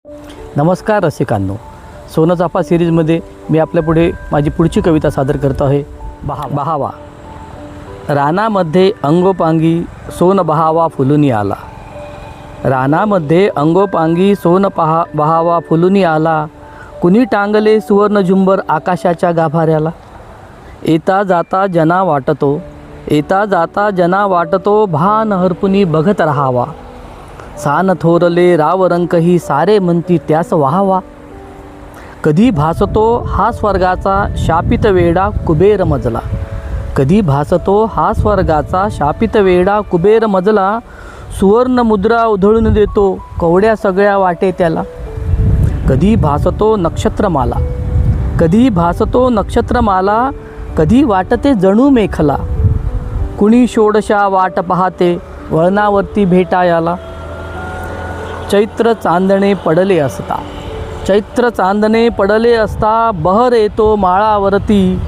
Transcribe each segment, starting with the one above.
नमस्कार रसिकांनो, सोनचाफा सिरीजमध्ये मी आपल्यापुढे माझी पुढची कविता सादर करतो आहे. बहावा. रानामध्ये अंगोपांगी सोन बहावा फुलूनी आला. रानामध्ये अंगोपांगी सोन बहावा फुलूनी आला. कुणी टांगले सुवर्ण झुंबर आकाशाच्या गाभाऱ्याला. येता जाता जना वाटतो, येता जाता जना वाटतो, भान हरपुनी बघत राहावा. सान थोरले रावरंकही सारे म्हणती त्यास वाहावा. कधी भासतो हा स्वर्गाचा शापित वेडा कुबेर मजला. कधी भासतो हा स्वर्गाचा शापित वेडा कुबेर मजला. सुवर्ण मुद्रा उधळून देतो कवड्या सगळ्या वाटे त्याला. कधी भासतो नक्षत्रमाला, कधी भासतो नक्षत्रमाला, कधी वाटते जणू मेखला. कुणी षोडशा वाट पाहते वळणावरती भेटायाला. चैत्र चांदणे पडले असता, चैत्र चांदणे पडले असता, बहर येतो माळावरती.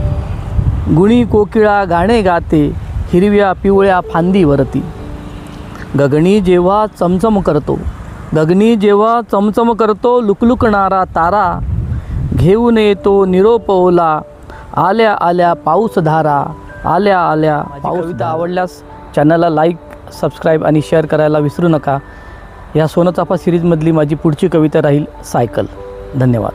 गुणी कोकिळा गाणे गाते हिरव्या पिवळ्या फांदीवरती. गगनी जेव्हा चमचम करतो, गगनी जेव्हा चमचम करतो, लुकलुकणारा तारा. घेऊन येतो निरोप ओला, आल्या आल्या पाऊसधारा. आल्या आल्या पाऊस. कविता आवडल्यास चॅनलला लाईक, सबस्क्राईब आणि शेअर करायला विसरू नका. या सोनचाफा सिरीजमधली माझी पुढची कविता राहील सायकल. धन्यवाद.